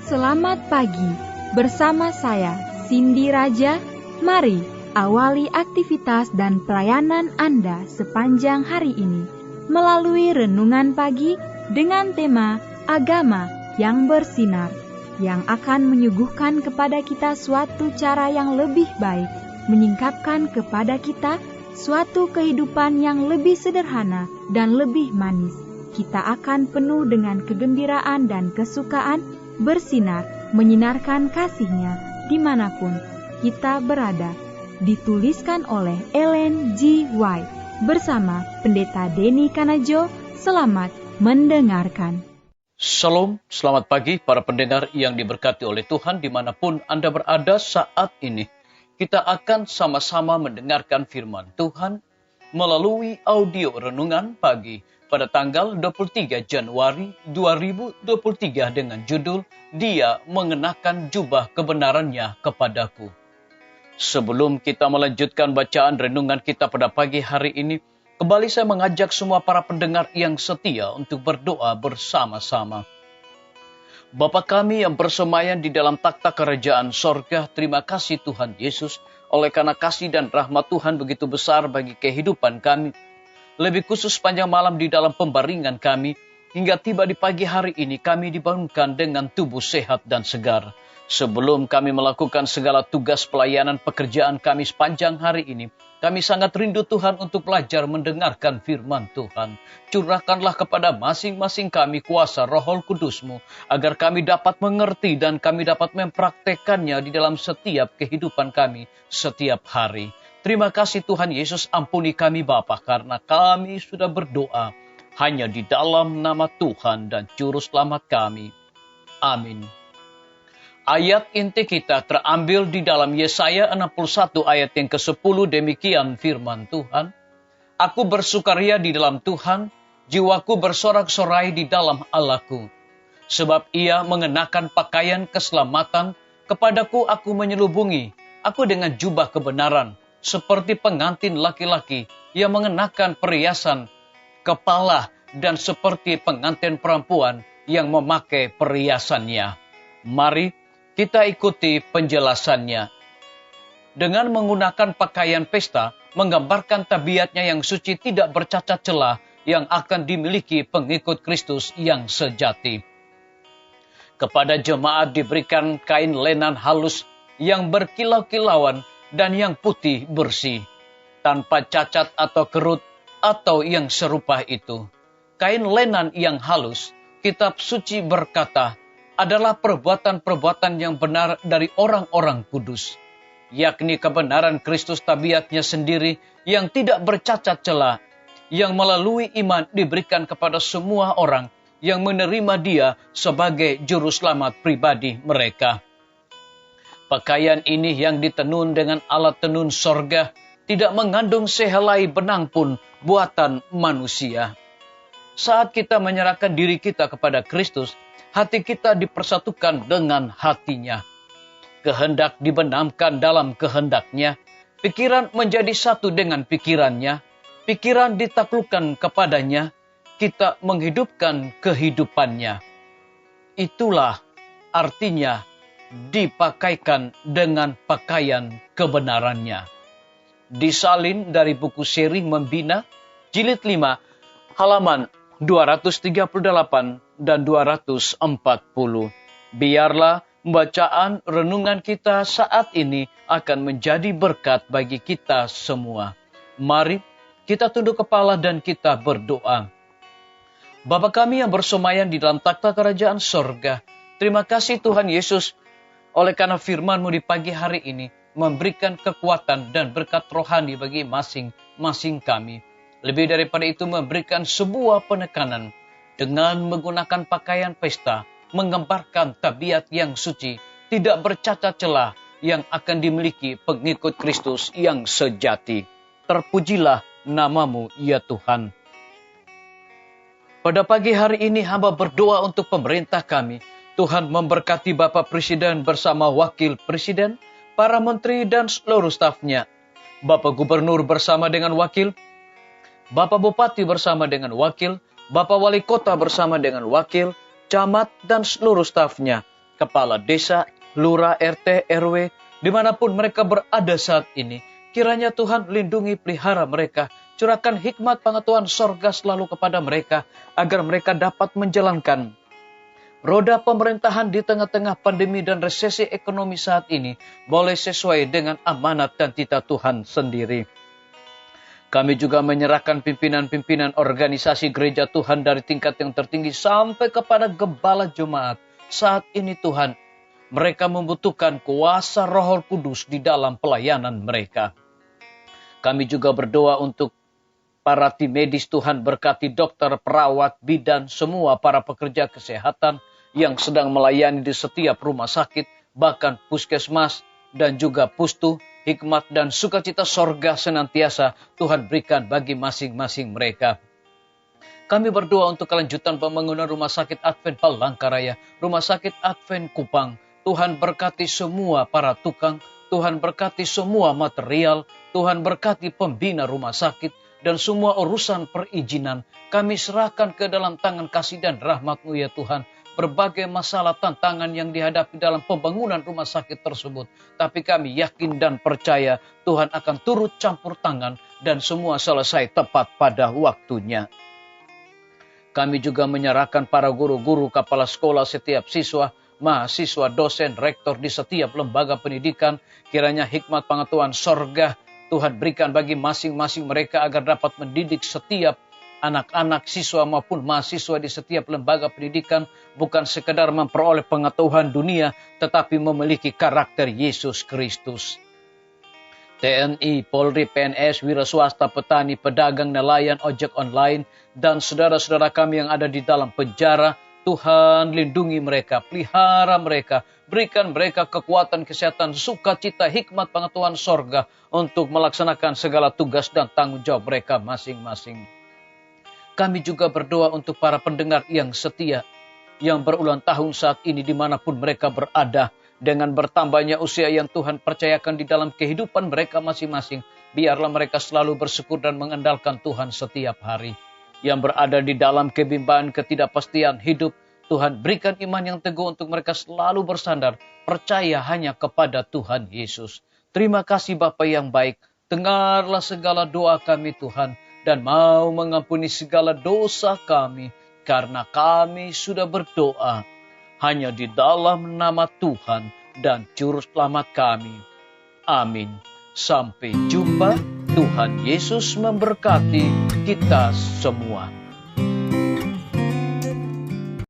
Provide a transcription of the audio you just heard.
selamat pagi. Bersama saya, Cindy Raja. Mari awali aktivitas dan pelayanan Anda sepanjang hari ini melalui renungan pagi dengan tema agama yang bersinar, yang akan menyuguhkan kepada kita suatu cara yang lebih baik, menyingkapkan kepada kita suatu kehidupan yang lebih sederhana dan lebih manis. Kita akan penuh dengan kegembiraan dan kesukaan, bersinar, menyinarkan kasih-Nya dimanapun kita berada. Dituliskan oleh Ellen G. White bersama Pendeta Denny Kanajo. Selamat mendengarkan. Shalom, selamat pagi para pendengar yang diberkati oleh Tuhan dimanapun Anda berada saat ini. Kita akan sama-sama mendengarkan firman Tuhan melalui audio renungan pagi pada tanggal 23 Januari 2023 dengan judul Dia Mengenakan Jubah Kebenarannya Kepadaku. Sebelum kita melanjutkan bacaan renungan kita pada pagi hari ini, kembali saya mengajak semua para pendengar yang setia untuk berdoa bersama-sama. Bapa kami yang bersemayam di dalam takhta kerajaan sorga, terima kasih Tuhan Yesus, oleh karena kasih dan rahmat Tuhan begitu besar bagi kehidupan kami. Lebih khusus panjang malam di dalam pembaringan kami, hingga tiba di pagi hari ini kami dibangunkan dengan tubuh sehat dan segar. Sebelum kami melakukan segala tugas pelayanan pekerjaan kami sepanjang hari ini, kami sangat rindu Tuhan untuk belajar mendengarkan firman Tuhan. Curahkanlah kepada masing-masing kami kuasa Roh Kudus-Mu, agar kami dapat mengerti dan kami dapat mempraktekannya di dalam setiap kehidupan kami setiap hari. Terima kasih Tuhan Yesus, ampuni kami Bapa, karena kami sudah berdoa hanya di dalam nama Tuhan dan Juru Selamat kami. Amin. Ayat inti kita terambil di dalam Yesaya 61 ayat yang ke-10, demikian firman Tuhan. Aku bersukaria di dalam Tuhan, jiwaku bersorak-sorai di dalam Allahku. Sebab Ia mengenakan pakaian keselamatan, kepadaku aku menyelubungi, aku dengan jubah kebenaran, seperti pengantin laki-laki yang mengenakan perhiasan kepala dan seperti pengantin perempuan yang memakai perhiasannya. Mari kita ikuti penjelasannya. Dengan menggunakan pakaian pesta, menggambarkan tabiatnya yang suci tidak bercacat celah yang akan dimiliki pengikut Kristus yang sejati. Kepada jemaat diberikan kain lenan halus yang berkilau-kilauan dan yang putih bersih, tanpa cacat atau kerut atau yang serupa itu. Kain lenan yang halus, kitab suci berkata, adalah perbuatan-perbuatan yang benar dari orang-orang kudus, yakni kebenaran Kristus tabiatnya sendiri yang tidak bercacat celah, yang melalui iman diberikan kepada semua orang yang menerima Dia sebagai juru selamat pribadi mereka. Pakaian ini yang ditenun dengan alat tenun sorga tidak mengandung sehelai benang pun buatan manusia. Saat kita menyerahkan diri kita kepada Kristus, hati kita dipersatukan dengan hatinya. Kehendak dibenamkan dalam kehendaknya, pikiran menjadi satu dengan pikirannya, pikiran ditaklukkan kepadanya, kita menghidupkan kehidupannya. Itulah artinya dipakaikan dengan pakaian kebenarannya. Disalin dari buku Sharing Membina, jilid 5, halaman 238 dan 240. Biarlah bacaan renungan kita saat ini akan menjadi berkat bagi kita semua. Mari kita tunduk kepala dan kita berdoa. Bapa kami yang bersemayam di dalam takhta kerajaan sorga, terima kasih Tuhan Yesus, oleh karena firman-Mu di pagi hari ini memberikan kekuatan dan berkat rohani bagi masing-masing kami. Lebih daripada itu memberikan sebuah penekanan dengan menggunakan pakaian pesta, menggambarkan tabiat yang suci, tidak bercacat celah yang akan dimiliki pengikut Kristus yang sejati. Terpujilah nama-Mu ya Tuhan. Pada pagi hari ini hamba berdoa untuk pemerintah kami. Tuhan memberkati Bapak Presiden bersama Wakil Presiden, para menteri dan seluruh stafnya. Bapak Gubernur bersama dengan wakil, Bapak Bupati bersama dengan wakil, Bapak Wali Kota bersama dengan wakil, camat dan seluruh stafnya. kepala desa, lurah, RT, RW, dimanapun mereka berada saat ini. Kiranya Tuhan lindungi, pelihara mereka. Curahkan hikmat pengetahuan sorga selalu kepada mereka, agar mereka dapat menjalankan roda pemerintahan di tengah-tengah pandemi dan resesi ekonomi saat ini boleh sesuai dengan amanat dan titah Tuhan sendiri. Kami juga menyerahkan pimpinan-pimpinan organisasi gereja Tuhan dari tingkat yang tertinggi sampai kepada gembala jemaat. Saat ini Tuhan, mereka membutuhkan kuasa Roh Kudus di dalam pelayanan mereka. Kami juga berdoa untuk para tim medis. Tuhan berkati dokter, perawat, bidan, semua para pekerja kesehatan yang sedang melayani di setiap rumah sakit, bahkan puskesmas dan juga pustu. Hikmat dan sukacita sorga senantiasa Tuhan berikan bagi masing-masing mereka. Kami berdoa untuk kelanjutan pembangunan Rumah Sakit Advent Palangkaraya, Rumah Sakit Advent Kupang. Tuhan berkati semua para tukang, Tuhan berkati semua material, Tuhan berkati pembina rumah sakit, dan semua urusan perizinan. Kami serahkan ke dalam tangan kasih dan rahmat-Mu ya Tuhan. Berbagai masalah tantangan yang dihadapi dalam pembangunan rumah sakit tersebut. Tapi kami yakin dan percaya Tuhan akan turut campur tangan dan semua selesai tepat pada waktunya. Kami juga menyerahkan para guru-guru, kepala sekolah, setiap siswa, mahasiswa, dosen, rektor di setiap lembaga pendidikan. Kiranya hikmat pengetahuan sorga Tuhan berikan bagi masing-masing mereka agar dapat mendidik setiap anak-anak, siswa maupun mahasiswa di setiap lembaga pendidikan bukan sekedar memperoleh pengetahuan dunia, tetapi memiliki karakter Yesus Kristus. TNI, Polri, PNS, wira swasta, petani, pedagang, nelayan, ojek online, dan saudara-saudara kami yang ada di dalam penjara, Tuhan lindungi mereka, pelihara mereka, berikan mereka kekuatan, kesehatan, sukacita, hikmat, pengetahuan sorga untuk melaksanakan segala tugas dan tanggung jawab mereka masing-masing. Kami juga berdoa untuk para pendengar yang setia, yang berulang tahun saat ini dimanapun mereka berada. Dengan bertambahnya usia yang Tuhan percayakan di dalam kehidupan mereka masing-masing, biarlah mereka selalu bersyukur dan mengandalkan Tuhan setiap hari. Yang berada di dalam kebimbangan, ketidakpastian hidup, Tuhan berikan iman yang teguh untuk mereka selalu bersandar, percaya hanya kepada Tuhan Yesus. Terima kasih Bapa yang baik, dengarlah segala doa kami Tuhan, dan mau mengampuni segala dosa kami, karena kami sudah berdoa hanya di dalam nama Tuhan dan Juru Selamat kami. Amin. Sampai jumpa. Tuhan Yesus memberkati kita semua.